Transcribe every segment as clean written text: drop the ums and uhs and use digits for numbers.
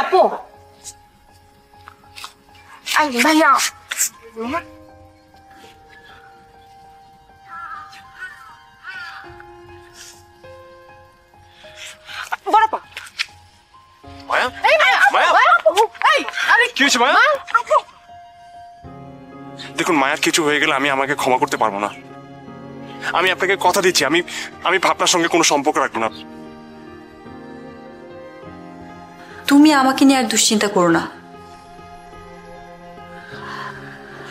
আপু ভাইয়া বড়পা মায়া মায়া কি হয়েছে মায়া? দেখুন মায়ার কিছু হয়ে গেলে আমি আমাকে ক্ষমা করতে পারবো না। আমি আপনাকে কথা দিচ্ছি আমি ভাবনার সঙ্গে কোনো সম্পর্ক রাখবো না। তুমি আমাকে নিয়ে আর দুশ্চিন্তা করো না,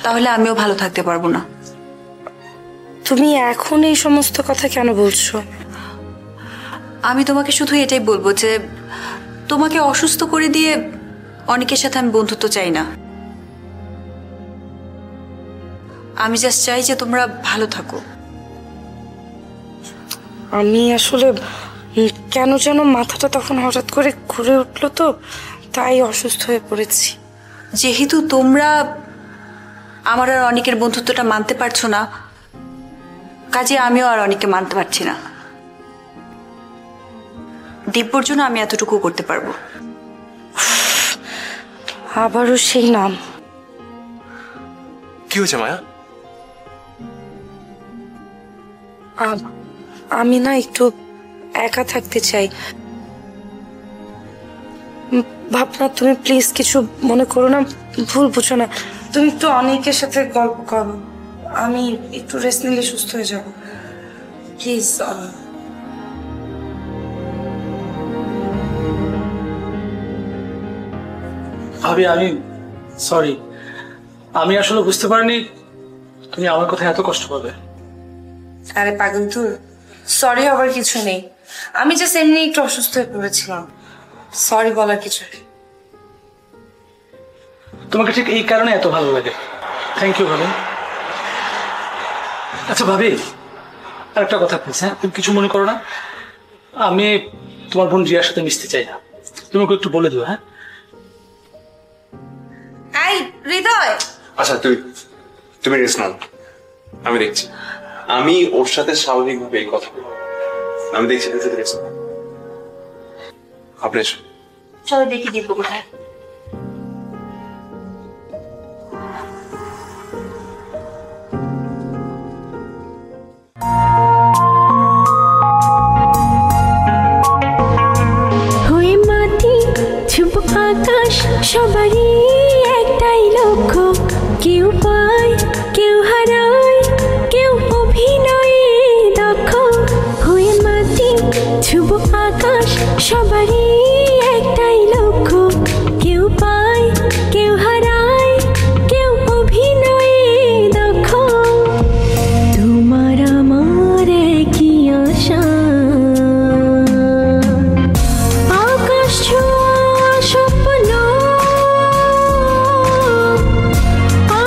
তাহলে আমিও ভালো থাকতে পারবো না। তুমি এখন এই সমস্ত কথা কেন বলছো? আমি তোমাকে শুধু এটাই বলবো যে তোমাকে অসুস্থ করে দিয়ে অনেকের সাথে আমি বন্ধুত্ব চাই না। আমি জাস্ট চাই যে তোমরা ভালো থাকো। আমি আসলে কেন যেন মাথাটা তখন হঠাৎ করে ঘুরে উঠলো, তো তাই অসুস্থ হয়ে পড়েছি। যেহেতু তোমরা আমার আর অনেকের বন্ধুত্বটা মানতে পারছো না, কাজে আমিও আর অনেকে মানতে পারছি না। দিব্যর জন্য আমি এতটুকু করতে পারবো। আবারও সেই নাম। কি হয়েছে মায়া? আমি না একটু একা থাকতে চাই। ভাবনা তুমি প্লিজ কিছু মনে করো না, ভুল বুঝো না। তুমি একটু অনেকের সাথে গল্প করো, আমি একটু রেস্ট নিলে সুস্থ হয়ে যাব প্লিজ। ভাবি আমি সরি, আমি আসলে বুঝতে পারিনি তুমি আমার কথা এত কষ্ট পাবে। আরে পাগল তুই, সরি হবার কিছু নেই। আমি জাস্ট এমনি একটু অসুস্থ হয়ে পড়েছিলাম, সরি বলার কিছু নেই। তোমাকে ঠিক এই কারণে এত ভালো লাগে। থ্যাংক ইউ ভাবি। আচ্ছা ভাবি, আরেকটা কথা প্লিজ, হ্যাঁ তুমি কিছু মনে করো না। আমি তোমার বোন রিয়ার সাথে মিশতে চাই না, তুমি ওকে একটু বলে দিও। হ্যাঁ এই হৃদয়, আচ্ছা তুমি রেস্ট নাও, আমি দেখছি। আমি ওর সাথে স্বাভাবিকভাবে এই কথা বলবো, আমি দেখছি। আপনি চলো দেখি দিব্য কোথায়। হয়ে মাটি ছুপ আকাশ সবারই একটাই লক্ষ্য, কেউ পায় কেউ হারায় কেউ অভিনয়ে দক্ষ। হয়ে মাটি ছুপ আকাশ সবারই একটাই লক্ষ্য, কেউ পায় কেউ হারায় কেউ অভিনয়ে দক্ষ। তোমার আমার একই আশা, আকাশ ছোঁয়া স্বপ্ন,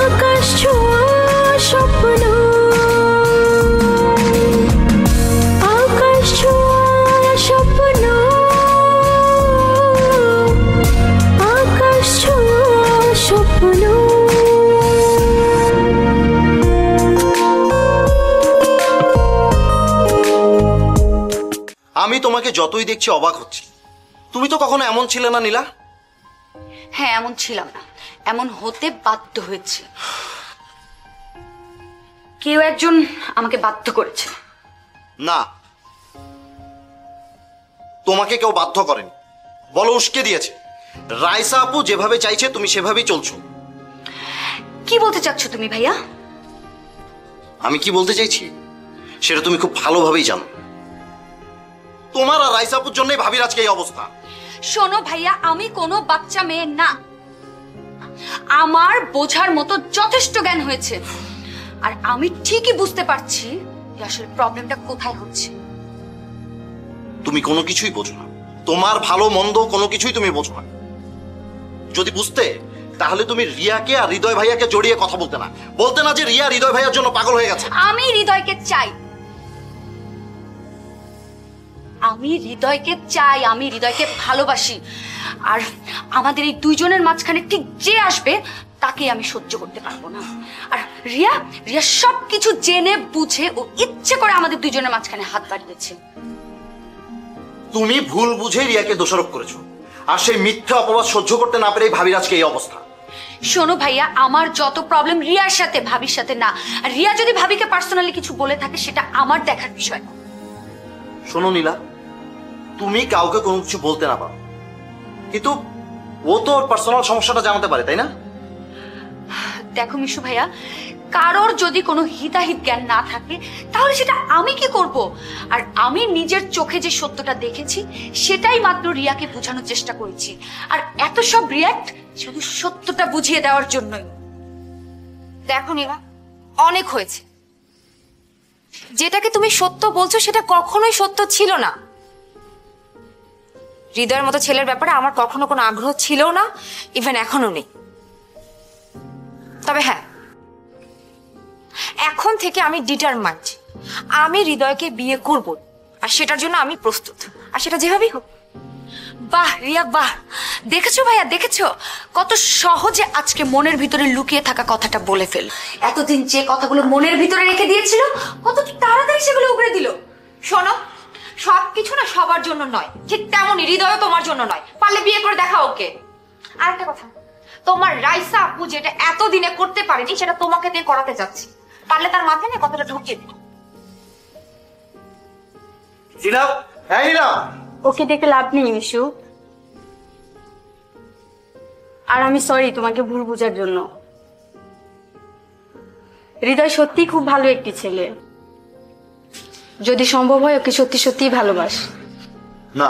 আকাশ ছোঁয়া স্বপ্ন, আকাশ ছোঁয়া স্বপ্ন, আকাশ ছোঁয়া স্বপ্ন। আমি তোমাকে যতই দেখছি অবাক হচ্ছি। তুমি তো কখনো এমন ছিলে না নীলা। হ্যাঁ এমন ছিলাম না, এমন হতে বাধ্য হয়েছে। কেউ একজন আমাকে বাধ্য করেছে। না, তোমাকে কেউ বাধ্য করেনি, বলো উস্কে দিয়েছে। রাইসা আপু যেভাবে চাইছে তুমি সেভাবেই চলছো। কি বলতে চাচ্ছ তুমি ভাইয়া? আমি কি বলতে চাইছি সেটা তুমি খুব ভালোভাবেই জানো। তোমার আর রাইসা আপুর জন্যই ভাবির আজকে এই অবস্থা। শোনো ভাইয়া, আমি কোনো বাচ্চা মেয়ে না, আমার বোঝার মতো যথেষ্ট জ্ঞান হয়েছে। আর আমি ঠিকই বুঝতে পারছি যে আসলে প্রবলেমটা কোথায় হচ্ছে। তুমি কোনো কিছুই বোঝো না, তোমার ভালো মন্দ কোনো কিছুই তুমি বোঝো না। যদি বুঝতে তাহলে তুমি রিয়াকে আর হৃদয় ভাইয়াকে জড়িয়ে কথা বলতে না, বলতে না যে রিয়া হৃদয় ভাইয়ার জন্য পাগল হয়ে গেছে। আমি হৃদয়কে চাই, আমি হৃদয়কে চাই, আমি হৃদয়কে ভালোবাসি। আর আমাদের এই দুইজনের মাঝখানে ঠিক যে আসবে তাকে আমি সহ্য করতে পারবো না। আর রিয়া রিয়া সবকিছু জেনে বুঝে ও ইচ্ছে করে আমাদের দুইজনের মাঝখানে হাত বাড়িয়েছে। তুমি ভুল বুঝে রিয়াকে দোষারোপ করেছো, আর সেই মিথ্যা অপবাদ সহ্য করতে না পেরেই ভাবির আজকে এই অবস্থা। শোনো ভাইয়া, আমার যত প্রবলেম রিয়ার সাথে, ভাবির সাথে না। আর রিয়া যদি ভাবিকে পার্সোনালি কিছু বলে থাকে সেটা আমার দেখার বিষয় না। শোনো নীলা, তুমি কাউকে কোনো কিছু বলতে না পারো, কিন্তু ও তো ওর পার্সোনাল সমস্যাটা জানাতে পারে, তাই না? দেখো মিশু ভাইয়া, কারোর যদি কোনো হিতাহিত জ্ঞান না থাকে তাহলে সেটা আমি কি করব? আর আমি নিজের চোখে যে সত্যটা দেখেছি সেটাই মাত্র রিয়াকে বোঝানোর চেষ্টা করেছি। আর এত সব রিয়াক্ট শুধু সত্যটা বুঝিয়ে দেওয়ার জন্যই। দেখো নীলা, অনেক হয়েছে। যেটাকে তুমি সত্য বলছো সেটা কখনোই সত্য ছিল না। হৃদয়ের মতো ছেলের ব্যাপারে আমার কখনো কোনো আগ্রহ ছিল না, ইভেন এখনো নেই। তবে হ্যাঁ, এখন থেকে আমি ডিটারমাইন্ড, আমি হৃদয়কে বিয়ে করব, আর সেটার জন্য আমি প্রস্তুত, আর সেটা যেভাবেই হোক। বাহ রিয়া বাহ, দেখেছো ভাইয়া, দেখেছো কত সহজে আজকে মনের ভিতরে লুকিয়ে থাকা কথাটা বলে ফেল। এতদিন যে কথাগুলো মনের ভিতরে রেখে দিয়েছিল কত তাড়াতাড়ি সেগুলো উগড়ে দিল। শোনো, সবকিছু না সবার জন্য নয়, ঠিক তেমনই হৃদয়ও তোমার জন্য নয়। পারলে বিয়ে করে দেখা ওকে। আর একটা কথা, তোমার রাইসা আপু যেটা এতদিনে করতে পারেনি সেটা তোমাকে দিয়ে করাতে যাচ্ছি। পারলে তার মাথায় না কথাটা ঢুকিয়ে দিও। নীলা, হ্যাঁ নীলা, ওকে দেখে লাভ নেই মিশু, আর আমি সরি তোমাকে ভুল বোঝার জন্য। হৃদয় সত্যি খুব ভালো একটি ছেলে, যদি সম্ভব হয় ওকে সত্যি সত্যি ভালোবাস। না,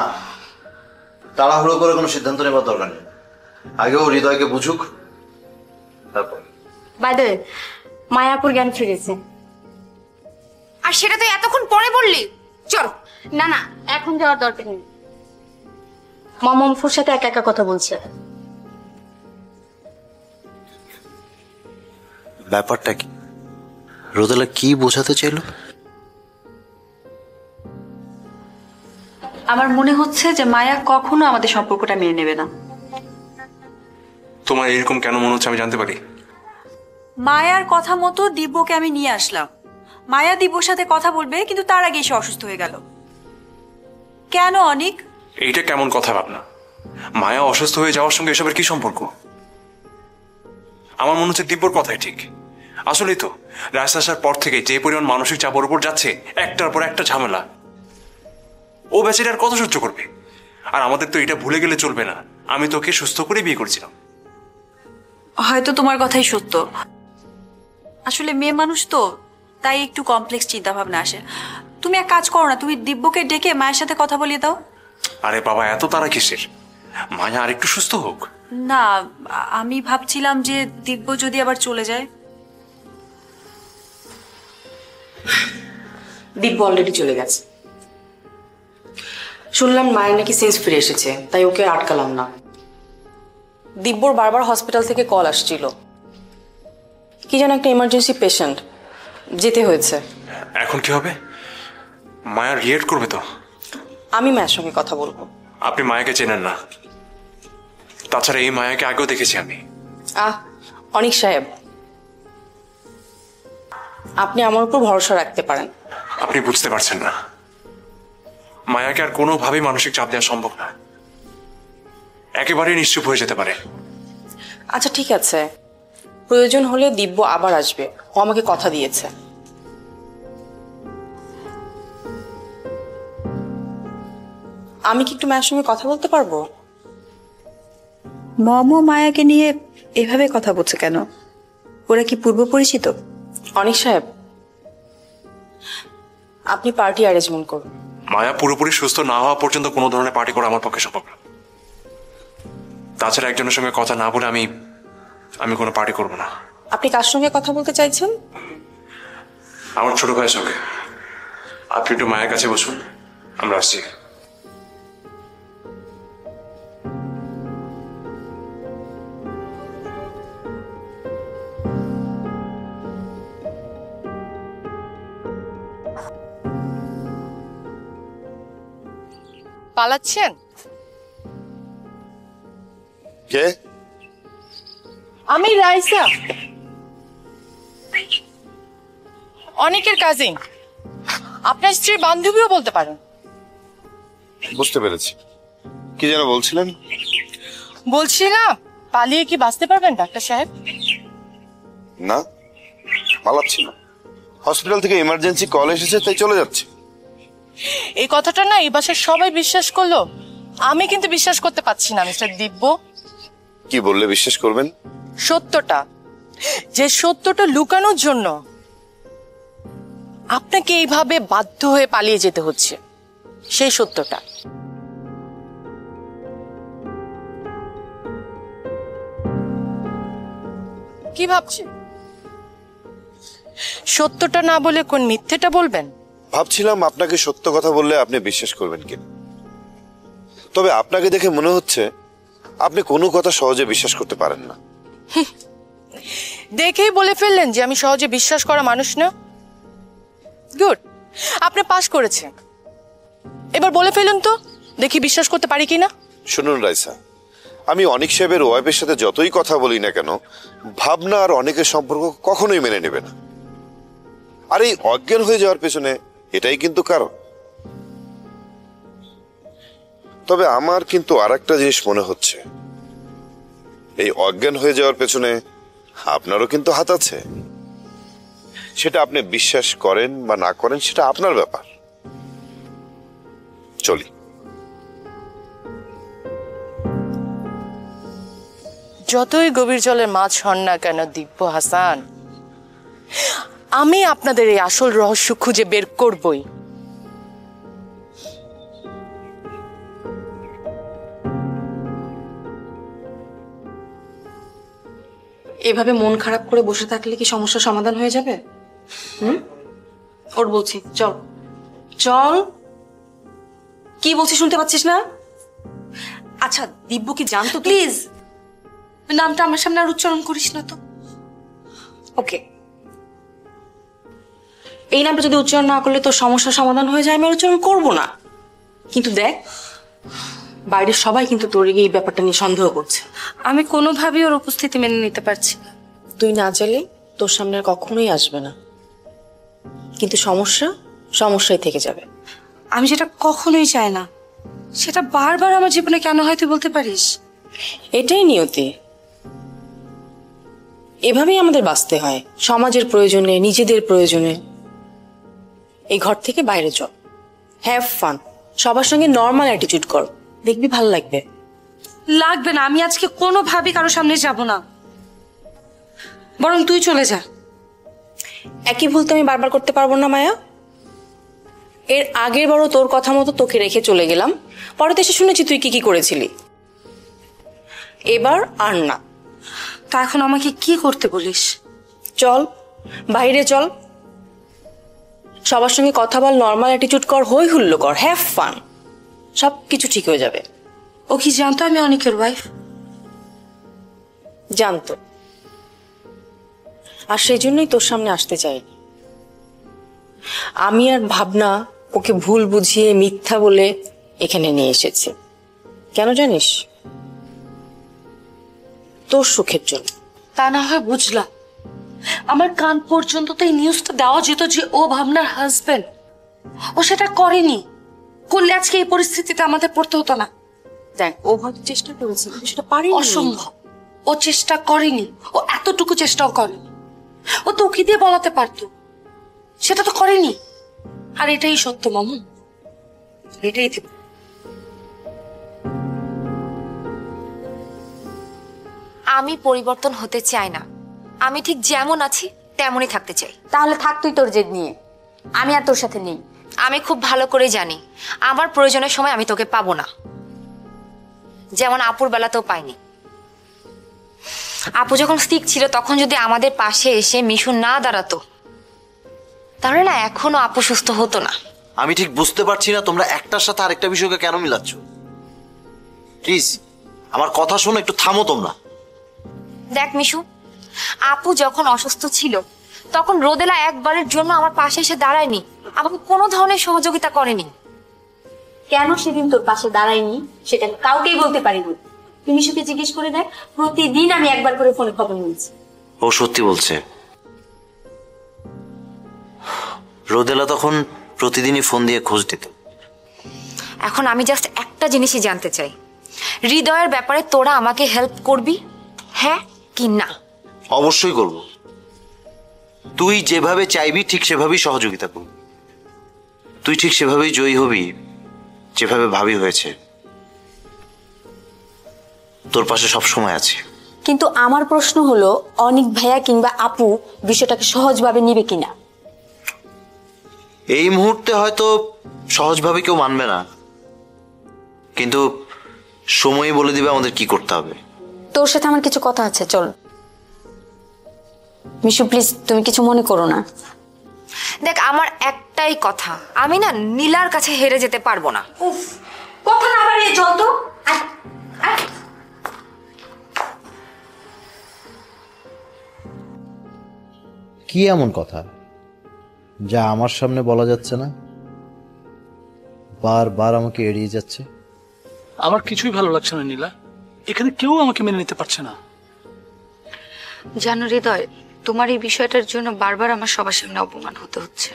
তাড়াহুড়ো করে কোনো সিদ্ধান্ত নেবার দরকার নেই, আগেও হৃদয়কে বুঝুক তারপর। বাই দ্য ওয়ে, মায়াপুর জ্ঞান ফিরেছে। আর সেটা তো এতক্ষণ পরে বললি। চল। না না, এখন যাওয়ার দরকার নেই, মামুর সাথে একা একা কথা বলছে। ব্যাপারটা কি? রোদেলা কি বোঝাতে চাইলো? আমার মনে হচ্ছে যে মায়া কখনো আমাদের সম্পর্কটা মেনে নেবে না। তোমার এরকম কেন মনে হচ্ছে আমি জানতে পারি? মায়ার কথা মতো দিব্যকে আমি নিয়ে আসলাম। মায়া দিব্যর সাথে কথা বলবে, কিন্তু তার আগে সে অসুস্থ হয়ে গেল। কেন অনিক? এইটা কেমন কথা ভাবনা? মায়া অসুস্থ হয়ে যাওয়ার সঙ্গে এসবের কি সম্পর্ক? আমার মনে হচ্ছে দিব্যর কথাই ঠিক। আসলেই তো রাইস আসার পর থেকে যে পরিমাণ মানসিক চাপের উপর যাচ্ছে, একটার পর একটা ঝামেলা, ও বেচারি আর কত সহ্য করবে? আর আমাদের তো এটা ভুলে গেলে চলবে না, আমি তোকে সুস্থ করে বিয়ে করেছিলাম। হয়তো তোমার কথাই সত্য। আসলে মেয়ে মানুষ তো, তাই একটু কমপ্লেক্স চিন্তা ভাবনা আসে। তুমি এক কাজ করো না, তুমি দিব্যকে ডেকে মায়ের সাথে কথা বলিয়ে দাও। আরে বাবা, এত তারা কিসের? মায়া আর একটু সুস্থ হোক। না, আমি ভাবছিলাম যে দিব্য যদি আবার চলে যায়। দিব্য অলরেডি চলে গেছে। শুনলাম মায়ের নাকি সেন্স ফিরে এসেছে, তাই ওকে আটকালাম না। দিব্যর বারবার হসপিটাল থেকে কল আসছিল, কি যেন একটা ইমার্জেন্সি পেশেন্ট, যেতে হয়েছে। এখন কি হবে? মায়া রিয়েক্ট করবে তো? আমি মায়ের সঙ্গে কথা বলবো। আপনি মায়াকে চেনেন না, তাছাড়া এই মায়াকে আগেও দেখেছি আমি। অনিক সাহেব, আপনি আমার উপর ভরসা রাখতে পারেন। আপনি বুঝতে পারছেন না, মায়াকে আর কোনোভাবেই মানসিক চাপ দেওয়া সম্ভব না, একেবারেই নিশ্চুপ হয়ে যেতে পারে। আচ্ছা ঠিক আছে, প্রয়োজন হলে দিব্য আবার আসবে, ও আমাকে কথা দিয়েছে। আমি কি একটু মায়ের সঙ্গে কথা বলতে পারবো? মম মায়াকে নিয়ে এভাবে কথা বলছে কেন? ওরা কি পূর্ব পরিচিত? অনিক সাহেব, আপনি পার্টি অ্যারেঞ্জমেন্ট করুন। মায়া পুরোপুরি সুস্থ না হওয়া পর্যন্ত কোনো ধরনের পার্টি করা আমার পক্ষে সম্ভব না। তাছাড়া একজনের সঙ্গে কথা না বলে আমি কোনো পার্টি করব না। আপনি কার সঙ্গে কথা বলতে চাইছেন? আমার ছোট ভাইয়ের সঙ্গে। আপনি একটু মায়ের কাছে বসুন, আমরা আসছি। পালাচ্ছেন? কে? আমি রাইসা, অনেকের কাজিন, আপনার স্ত্রীর বান্ধবীও বলতে পারেন। বুঝতে পেরেছি। কি যেন বলছিলেন? বলছি না, পালিয়ে কি বাঁচতে পারবেন ডাক্তার সাহেব? না, পালাচ্ছি না। হসপিটাল থেকে ইমার্জেন্সি কল এসেছে, তাই চলে যাচ্ছে। এই কথাটা না এই বাসার সবাই বিশ্বাস করলো, আমি কিন্তু বিশ্বাস করতে পারছি না মিস্টার দিব্য। কি বললে বিশ্বাস করবেন? সত্যটা, যে সত্যটা লুকানোর জন্য আপনাকে এইভাবে বাধ্য হয়ে পালিয়ে যেতে হচ্ছে, সেই সত্যটা। কি ভাবছেন? সত্যটা না বলে কোন মিথ্যেটা বলবেন? ভাবছিলাম আপনাকে সত্য কথা বললে আপনি বিশ্বাস করবেন কিনা। তবে আপনাকে দেখে মনে হচ্ছে আপনি কোনো কথা সহজে বিশ্বাস করতে পারেন না। দেখেই বলে ফেললেন যে আমি সহজে বিশ্বাস করা মানুষ না। গুড, আপনি পাস করেছেন। এবার বলে ফেলুন তো, দেখি বিশ্বাস করতে পারি কিনা। শুনুন রাইসা, আমি অনিক সাহেবের ওয়াইফের সাথে যতই কথা বলি না কেন, ভাবনা আর অনেকের সম্পর্ক কখনোই মেনে নেবে না। আর এই অজ্ঞান হয়ে যাওয়ার পেছনে এটাই কিন্তু কারণ। তবে আমার কিন্তু আর একটা জিনিস মনে হচ্ছে, এই অজ্ঞান হয়ে যাওয়ার পেছনে আপনারও কিন্তু হাত আছে। সেটা আপনি বিশ্বাস করেন বা না করেন সেটা আপনার ব্যাপার। চলি। যতই গভীর জলের মাছ হন না কেন দিব্য হাসান, আমি আপনাদের এই আসল রহস্য খুঁজে বের করবই। এভাবে মন খারাপ করে বসে থাকলে কি সমস্যার সমাধান হয়ে যাবে? ওর বলছি চল চল। কি বলছি শুনতে পাচ্ছিস না? আচ্ছা দিব্য কি জানতো? প্লিজ নামটা আমার সামনে আর উচ্চারণ করিস না তো। ওকে, এই নামটা যদি উচ্চারণ না করলে তোর সমস্যার সমাধান হয়ে যায়, আমি আর উচ্চারণ করবো না। কিন্তু দেখ, বাইরের সবাই কিন্তু তোর এই ব্যাপারটা নিয়ে সন্দেহ করছে। আমি কোনোভাবেই ওর উপস্থিতি মেনে নিতে পারছি না। তুই না চাইলে তোর সামনে আর কখনোই আসবে না, কিন্তু সমস্যাই থেকে যাবে। আমি যেটা কখনোই চাই না, সেটা বারবার আমার জীবনে কেন হয় তুই বলতে পারিস? এটাই নিয়তি, এভাবেই আমাদের বাঁচতে হয়। সমাজের প্রয়োজনে, নিজেদের প্রয়োজনে। এই ঘর থেকে বাইরে চল, হ্যাভ ফান, সবার সঙ্গে নর্মাল অ্যাটিটিউড কর, দেখবি ভালো লাগবে। লাগবে না, আমি আজকে কোনোভাবেই কারোর সামনে যাব না, বরং তুই চলে যা। একই ভুল তো আমি বারবার করতে পারবো না মায়া। এর আগের বারও তোর কথা মতো তোকে রেখে চলে গেলাম, পরে তো এসে শুনেছি তুই কি কি করেছিলি। এবার আর না। তা এখন আমাকে কি করতে বলিস? চল বাইরে চল, সবার সঙ্গে কথা বল, নর্মাল অ্যাটিটিউড কর, হই হুল্লো কর, হ্যাভ ফান, সব কিছু ঠিক হয়ে যাবে। ও কি জানতো আমি অনিকের ওয়াইফ? জানতো, আর সেই জন্যই তোর সামনে আসতে চাইনি। আমি আর ভাবনা ওকে ভুল বুঝিয়ে মিথ্যা বলে এখানে নিয়ে এসেছে। কেন জানিস? তোর সুখের জন্য। তা না হয় বুঝলাম, আমার কান পর্যন্ত তো এই নিউজটা দেওয়া যেত যে ও ভাবনার হাজবেন্ড। ও সেটা করেনি, করলে আজকে এই পরিস্থিতিতে আমাদের পড়তে হতো না। দেখ, ও হয়তো চেষ্টা করেছে কিন্তু সেটা পারেনি। অসম্ভব, ও চেষ্টা করেনি, ও এতটুকু চেষ্টাও করেনি। ও তো ওকে দিয়ে বলাতে পারতো, সেটা তো করেনি। আর এটাই সত্য মামু, এটাই দেব। আমি পরিবর্তন হতে চাই না, আমি ঠিক যেমন আছি তেমনই থাকতে চাই। তাহলে থাক তুই তোর জেদ নিয়ে, আমি আর তোর সাথে নেই। আমি খুব ভালো করে জানি আমার প্রয়োজনের সময় আমি তোকে পাবো না, যেমন আপুর বেলাতেও পাইনি। আপু যখন স্থির ছিল তখন যদি আমাদের পাশে এসে মিশু না দাঁড়াতো, তাহলে না এখনো আপু সুস্থ হতো না। আমি ঠিক বুঝতে পারছি না তোমরা একটার সাথে আরেকটা বিষয়কে কেন মিলাচ্ছ। প্লিজ আমার কথা শোনো, একটু থামো তোমরা। দেখ মিশু, আপু যখন অসুস্থ ছিল তখন রোদেলা একবারের জন্য আমার পাশে এসে দাঁড়ায়নি, আমাকে কোনো ধরনের সহযোগিতা করেনি। কেন সেদিন তোর পাশে দাঁড়ায়নি সেটা কাউকেই বলতে পারিনি। তুমি মিশুকে জিজ্ঞেস করে দেখ, প্রতিদিন আমি একবার করে ফোনে খবর নিয়েছি। ও সত্যি বলছে। রোদেলা তখন প্রতিদিনই ফোন দিয়ে খোঁজ দিত। এখন আমি জাস্ট একটা জিনিসই জানতে চাই, হৃদয়ের ব্যাপারে তোরা আমাকে হেল্প করবি, হ্যাঁ কি না? অবশ্যই করব। তুই যেভাবে চাইবি ঠিক সেভাবেই সহযোগিতা করবি। তুই ঠিক সেভাবেই জয়ী হবি যেভাবে ভাবি হয়েছে। তোর পাশে সব সময় আছে। কিন্তু আমার প্রশ্ন হলো, অনিক ভাইয়া কিংবা আপু বিষয়টাকে সহজভাবে নিবে কিনা? এই মুহূর্তে হয়তো সহজভাবে কেউ মানবে না, কিন্তু সময়ই বলে দিবে আমাদের কি করতে হবে। তোর সাথে আমার কিছু কথা আছে, চল। মিশু প্লিজ, তুমি কিছু মনে করো না। দেখ, আমার একটাই কথা, আমি না নীলার কাছে হেরে যেতে পারবো না। উফ, কথা না বাড়িয়ে চল তো। কি এমন কথা যা আমার সামনে বলা যাচ্ছে না? বারবার আমাকে এড়িয়ে যাচ্ছে। আমার কিছুই ভালো লাগছে না নীলা, এখানে কেউ আমাকে মেনে নিতে পারছে না। জানো হৃদয়, তোমার এই বিষয়টার জন্য বারবার আমার সবার সামনে অপমান হতে হচ্ছে।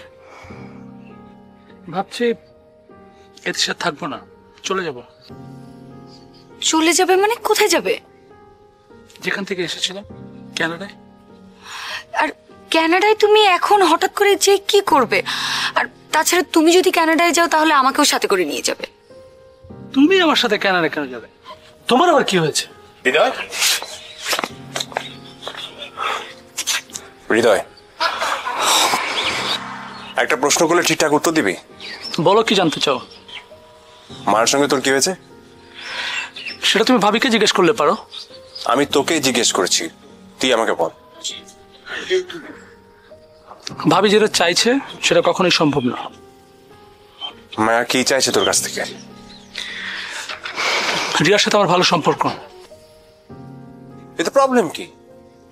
ভাবছি এদের সাথে থাকবো না, চলে যাব। চলে যাবে মানে কোথায় যাবে? যেখান থেকে এসেছিলাম, কানাডায়। আর কানাডায় তুমি এখন হঠাৎ করে যে কি করবে? আর তাছাড়া তুমি যদি কানাডায় যাও তাহলে আমাকেও সাথে করে নিয়ে যাবে। তুমি আমার সাথে কানাডা কেন যাবে? তোমার আবার কি হয়েছে? হৃদয়, হৃদয়, একটা প্রশ্ন করলে ঠিকঠাক উত্তর দিবি? বলো, কি জানতে চাও? মায়ের সঙ্গে তোর কি হয়েছে? সেটা তুমি ভাবিকে জিজ্ঞেস করলে পারো। আমি তোকে জিজ্ঞেস করেছি, তুই আমাকে বল। ভাবি যেটা চাইছে সেটা কখনোই সম্ভব না। মায়া কি চাইছে তোর কাছ থেকে? রিয়ার সাথে আমার ভালো সম্পর্ক। এতে প্রবলেম কি?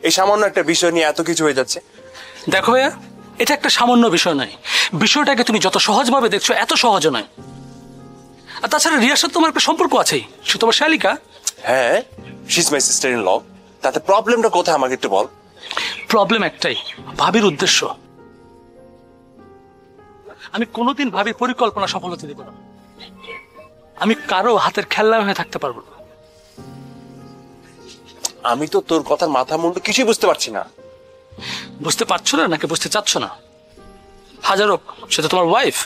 এই সামান্য একটা বিষয় নিয়ে এত কিছু হয়ে যাচ্ছে। দেখো ভাইয়া, এটা একটা সামান্য বিষয় নয়। বিষয়টাকে তুমি যত সহজভাবে দেখছো এত সহজ নয়। আর তাছাড়া রিয়ার সাথে তোমার একটা সম্পর্ক আছেই, সে তোমার শালিকা। হ্যাঁ, she is my sister in law. তাতে প্রবলেমটা কোথায় আমাকে একটু বল। প্রবলেম একটাই, ভাবির উদ্দেশ্য। আমি কোনোদিন ভাবির পরিকল্পনা সফল হতে দেব না। আমি কারো হাতের খেলনা হয়ে থাকতে পারবো না। আমি তো তোর কথার মাথা মুন্ডু কিছুই বুঝতে পারছি না। বুঝতে পারছো না নাকি বুঝতে চাচ্ছ না? হাজার হোক, সে তো তোমার ওয়াইফ।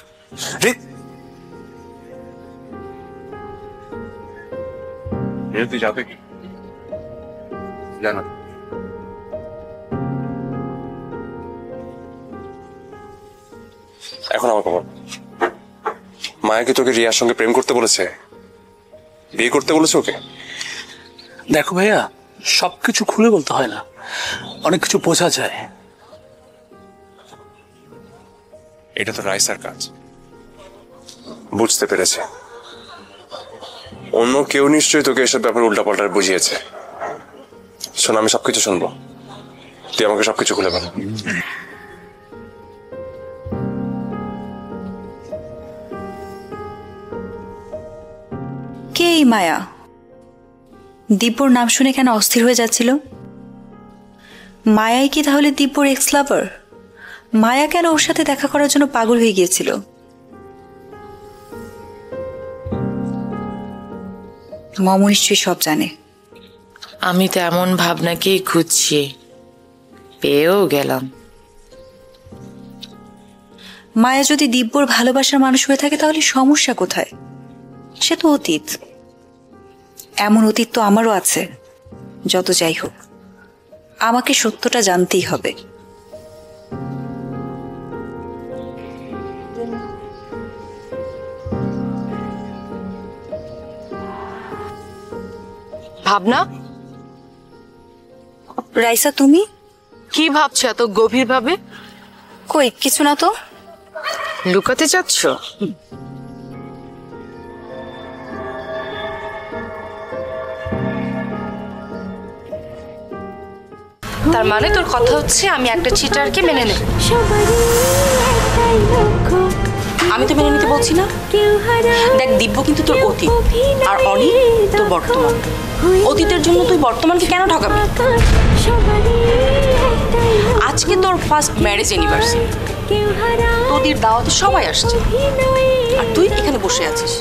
তুই যাবে কি জানা? এখন আমাকে বল, মায়া কি তোকে রিয়ার সঙ্গে প্রেম করতে বলেছে? বিয়ে করতে বলেছে ওকে? দেখো ভাইয়া, সবকিছু খুলে বলতে হয় না, অনেক কিছু বোঝা যায়। এটা তো রাইসার কাজ, বুঝতে পেরেছে। অন্য কেউ নিশ্চয়ই তোকে এসব ব্যাপারে উল্টাপাল্টা বুঝিয়েছে। শোন, আমি সবকিছু শুনবো, তুই আমাকে সবকিছু খুলে বল। কে এই মায়া? দিব্যর নাম শুনে কেন অস্থির হয়ে যাচ্ছিল? মায়াই কি তাহলে দিব্যর এক্স লাভার? মায়া কেন ওর সাথে দেখা করার জন্য পাগল হয়ে গিয়েছিল? মম নিশ্চয়ই সব জানে। আমি তো এমন ভাবনাকেই খুঁজছি, পেয়েও গেলাম। মায়া যদি দিব্যর ভালোবাসার মানুষ হয়ে থাকে তাহলে সমস্যা কোথায়? সে তো অতীত। এমন অতীত তো আমারও আছে। যত যাই হোক, আমাকে সত্যটা জানতেই হবে। ভাবনা, রাইসা তুমি কি ভাবছো এত গভীর ভাবে? কই কিছু না তো। লুকাতে চাচ্ছ? তার মানে তোর কথা হচ্ছে আমি একটা চিটারকে মেনে নেব? আমি তো মেনে নিতে বলছি না। দেখ, দিব্য কিন্তু তোর অতীত, আর অনিক তোর বর্তমান। অতীতের জন্য তুই বর্তমানকে কেন ঠকাবি? আজকে তোর ফার্স্ট ম্যারেজ অ্যানিভার্সারি, তোদের দাওয়াতে সবাই আসছে, আর তুই এখানে বসে আছিস।